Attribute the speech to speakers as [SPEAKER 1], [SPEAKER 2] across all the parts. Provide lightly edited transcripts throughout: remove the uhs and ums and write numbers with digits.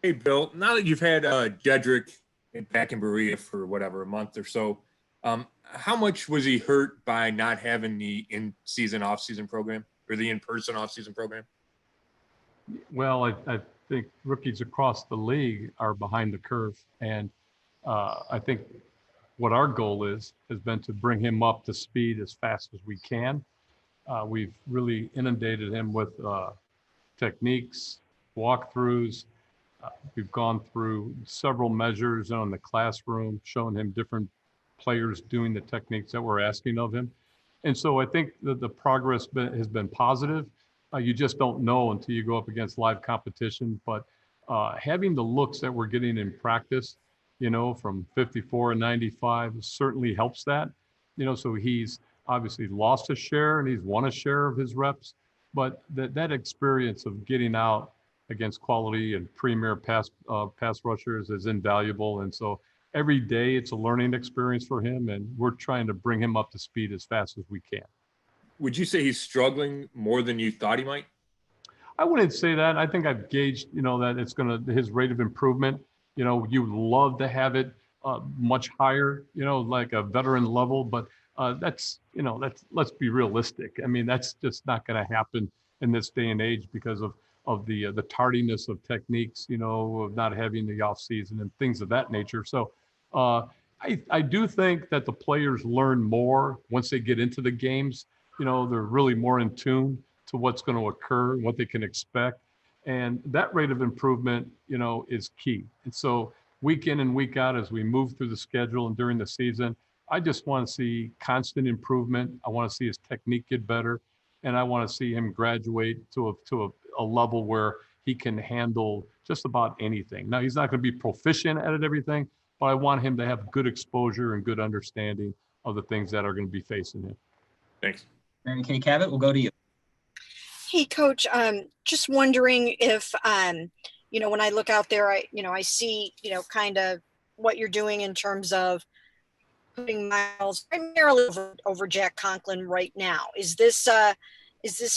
[SPEAKER 1] Hey, Bill, now that you've had Jedrick back in Berea for whatever, a month or so, how much was he hurt by not having the in-season, off-season program or the in-person off-season program?
[SPEAKER 2] Well, I think rookies across the league are behind the curve. And I think what our goal has been to bring him up to speed as fast as we can. We've really inundated him with techniques, walkthroughs. We've gone through several measures in the classroom, showing him different players doing the techniques that we're asking of him. And so I think that the progress has been positive. You just don't know until you go up against live competition. But having the looks that we're getting in practice, from 54 and 95 certainly helps that. So he's obviously lost a share and he's won a share of his reps. But that experience of getting out against quality and premier pass rushers is invaluable. And so every day it's a learning experience for him, and we're trying to bring him up to speed as fast as we can.
[SPEAKER 1] Would you say he's struggling more than you thought he might?
[SPEAKER 2] I wouldn't say that. I think I've gauged, that it's his rate of improvement. You love to have it much higher, like a veteran level, but let's be realistic. I mean, that's just not going to happen in this day and age because of the tardiness of techniques, of not having the off season and things of that nature. So I do think that the players learn more once they get into the games. They're really more in tune to what's going to occur, what they can expect. And that rate of improvement, is key. And so week in and week out, as we move through the schedule and during the season, I just want to see constant improvement. I want to see his technique get better. And I want to see him graduate to a level where he can handle just about anything. Now, he's not going to be proficient at everything, but I want him to have good exposure and good understanding of the things that are going to be facing him.
[SPEAKER 1] Thanks.
[SPEAKER 3] Mary Kay Cabot, we'll go to you.
[SPEAKER 4] Hey, Coach, just wondering if, when I look out there, I see, kind of what you're doing in terms of putting Miles primarily over Jack Conklin right now. Is this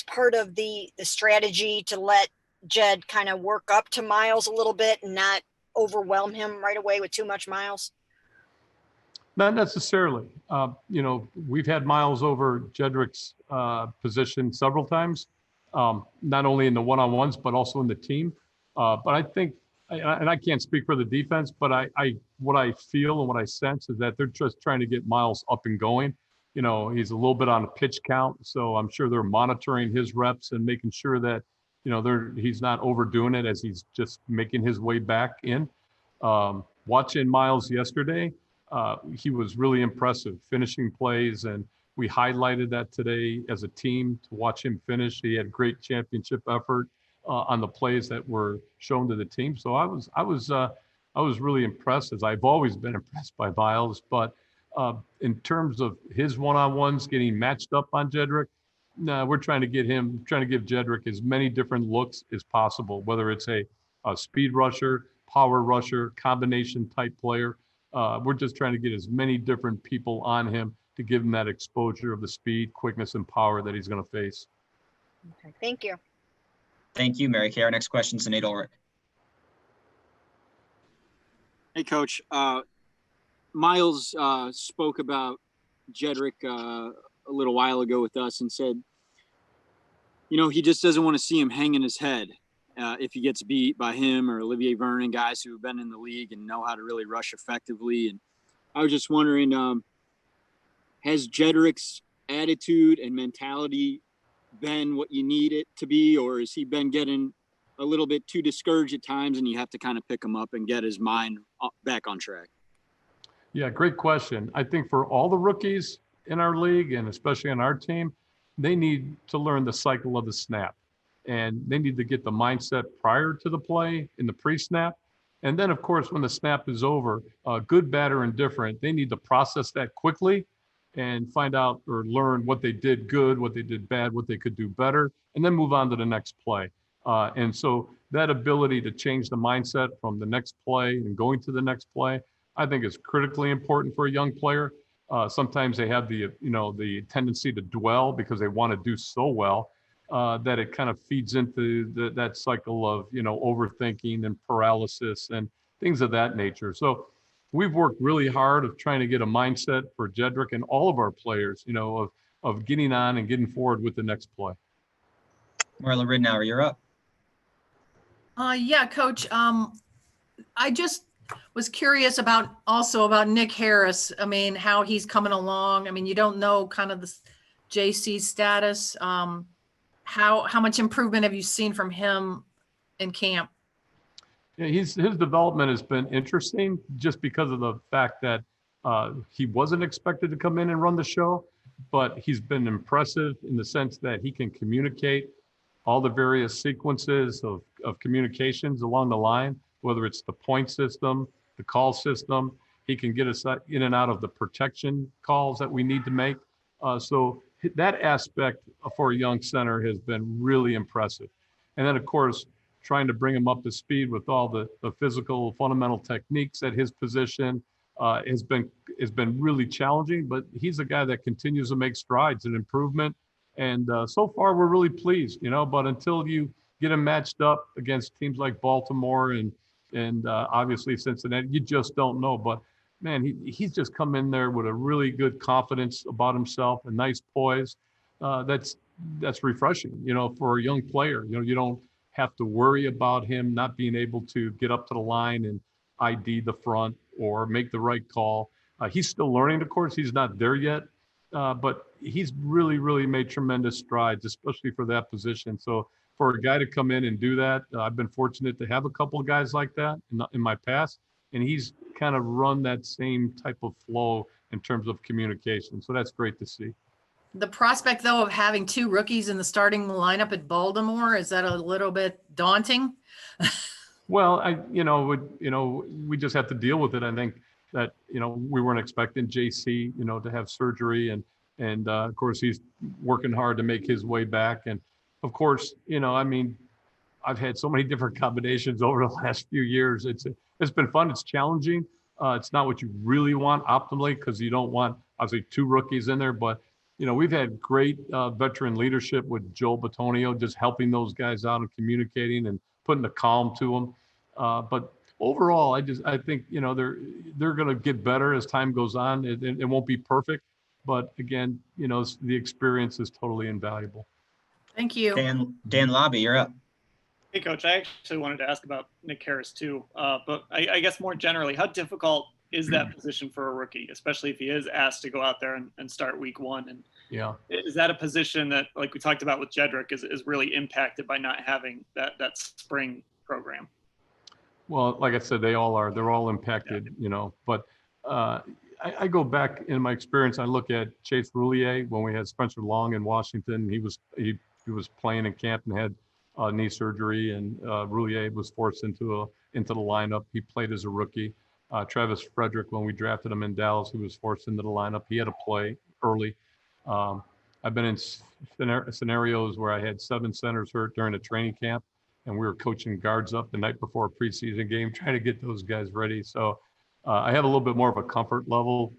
[SPEAKER 4] part of the strategy to let Jed kind of work up to Miles a little bit and not overwhelm him right away with too much Miles?
[SPEAKER 2] Not necessarily. We've had Miles over Jedrick's position several times, not only in the one-on-ones, but also in the team. But I think, and I can't speak for the defense, but what I feel and what I sense is that they're just trying to get Miles up and going. He's a little bit on a pitch count, so I'm sure they're monitoring his reps and making sure that, he's not overdoing it as he's just making his way back in. Watching Miles yesterday, he was really impressive, finishing plays, and we highlighted that today as a team to watch him finish. He had great championship effort on the plays that were shown to the team. So I was really impressed, as I've always been impressed by Miles. But in terms of his one-on-ones getting matched up on Jedrick, we're trying to give Jedrick as many different looks as possible, whether it's a speed rusher, power rusher, combination type player. We're just trying to get as many different people on him to give him that exposure of the speed, quickness, and power that he's going to face.
[SPEAKER 4] Okay, thank you.
[SPEAKER 3] Thank you, Mary Kay. Our next question is Nate Ulrich.
[SPEAKER 5] Hey, Coach. Miles spoke about Jedrick a little while ago with us and said, he just doesn't want to see him hanging his head if he gets beat by him or Olivier Vernon, guys who have been in the league and know how to really rush effectively. And I was just wondering, has Jedrick's attitude and mentality been what you need it to be, or has he been getting a little bit too discouraged at times and you have to kind of pick him up and get his mind back on track?
[SPEAKER 2] Yeah, great question. I think for all the rookies in our league, and especially on our team, they need to learn the cycle of the snap. And they need to get the mindset prior to the play in the pre-snap. And then, of course, when the snap is over, good, bad, or indifferent, they need to process that quickly and find out or learn what they did good, what they did bad, what they could do better, and then move on to the next play. And so that ability to change the mindset from the next play and going to the next play, I think is critically important for a young player. Sometimes they have the tendency to dwell because they want to do so well. that it kind of feeds into that cycle of, overthinking and paralysis and things of that nature. So we've worked really hard of trying to get a mindset for Jedrick and all of our players, of getting on and getting forward with the next play.
[SPEAKER 3] Marla Ridnour, you're up.
[SPEAKER 6] Yeah, Coach. I just was curious about Nick Harris. I mean, how he's coming along. I mean, you don't know kind of the JC status. How much improvement have you seen from him in camp?
[SPEAKER 2] Yeah, his development has been interesting just because of the fact that he wasn't expected to come in and run the show, but he's been impressive in the sense that he can communicate all the various sequences of communications along the line, whether it's the point system, the call system. He can get us in and out of the protection calls that we need to make. So that aspect for a young center has been really impressive. And then, of course, trying to bring him up to speed with all the physical fundamental techniques at his position has been really challenging, but he's a guy that continues to make strides and improvement. And so far, we're really pleased, but until you get him matched up against teams like Baltimore and obviously Cincinnati, you just don't know. But man, he's just come in there with a really good confidence about himself, a nice poise. That's refreshing, for a young player. You don't have to worry about him not being able to get up to the line and ID the front or make the right call. He's still learning, of course. He's not there yet, but he's really, really made tremendous strides, especially for that position. So for a guy to come in and do that, I've been fortunate to have a couple of guys like that in my past, and he's kind of run that same type of flow in terms of communication. So that's great to see.
[SPEAKER 6] The prospect, though, of having two rookies in the starting lineup at Baltimore, is that a little bit daunting?
[SPEAKER 2] Well, we just have to deal with it. I think that, we weren't expecting JC, to have surgery and of course he's working hard to make his way back. And of course, I've had so many different combinations over the last few years. It's been fun. It's challenging. It's not what you really want optimally, because you don't want obviously two rookies in there, but we've had great veteran leadership with Joel Batonio, just helping those guys out and communicating and putting the calm to them. But overall, I think, they're going to get better as time goes on. It won't be perfect, but again, the experience is totally invaluable.
[SPEAKER 6] Thank you.
[SPEAKER 3] Dan Lobby, you're up.
[SPEAKER 7] Hey, Coach, I actually wanted to ask about Nick Harris too, but I guess more generally, how difficult is that position for a rookie, especially if he is asked to go out there and start week one? And
[SPEAKER 2] yeah,
[SPEAKER 7] is that a position that, like we talked about with Jedrick, is really impacted by not having that spring program?
[SPEAKER 2] Well, like I said, they're all impacted, but I go back in my experience. I look at Chase Roulier when we had Spencer Long in Washington. He was playing in camp and had knee surgery, and Roulier was forced into the lineup. He played as a rookie. Travis Frederick, when we drafted him in Dallas, he was forced into the lineup. He had to play early. I've been in scenarios where I had 7 centers hurt during a training camp, and we were coaching guards up the night before a preseason game, trying to get those guys ready. So I have a little bit more of a comfort level.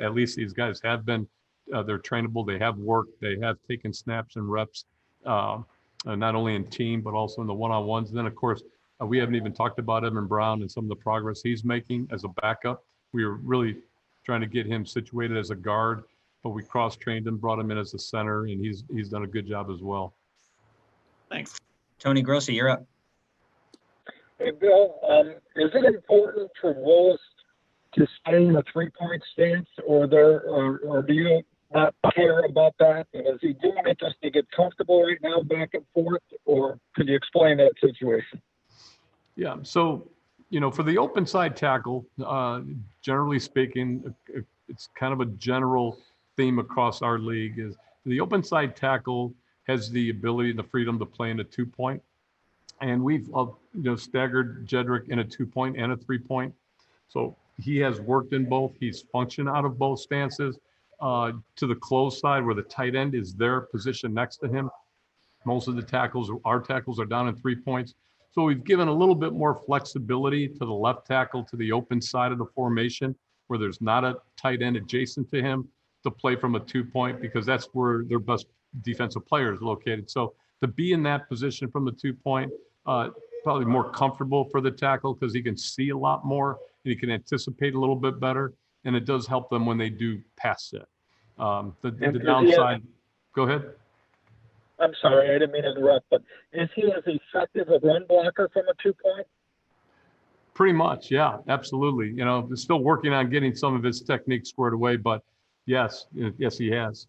[SPEAKER 2] At least these guys have been, they're trainable. They have worked. They have taken snaps and reps, not only in team, but also in the one-on-ones. And then, of course, we haven't even talked about Evan Brown and some of the progress he's making as a backup. We were really trying to get him situated as a guard, but we cross-trained him, brought him in as a center, and he's done a good job as well.
[SPEAKER 7] Thanks.
[SPEAKER 3] Tony Grossi, you're up.
[SPEAKER 8] Hey, Bill, is it important for Willis to stay in a three-point stance, or do you not care about that? And is he doing it just to get comfortable right now, back and forth, or could you explain that situation?
[SPEAKER 2] Yeah, so, for the open side tackle, generally speaking, it's kind of a general theme across our league is the open side tackle has the ability and the freedom to play in a 2-point. And we've staggered Jedrick in a 2-point and a 3-point. So he has worked in both. He's functioned out of both stances. To the close side where the tight end is their position next to him. Most of our tackles are down in 3 points. So we've given a little bit more flexibility to the left tackle to the open side of the formation where there's not a tight end adjacent to him to play from a 2-point, because that's where their best defensive player is located. So to be in that position from the 2-point, probably more comfortable for the tackle because he can see a lot more and he can anticipate a little bit better. And it does help them when they do pass set. The downside, go ahead.
[SPEAKER 8] I'm sorry, I didn't mean to interrupt, but is he as effective a run blocker from a 2-point?
[SPEAKER 2] Pretty much, yeah, absolutely. They're still working on getting some of his technique squared away, but yes, he has.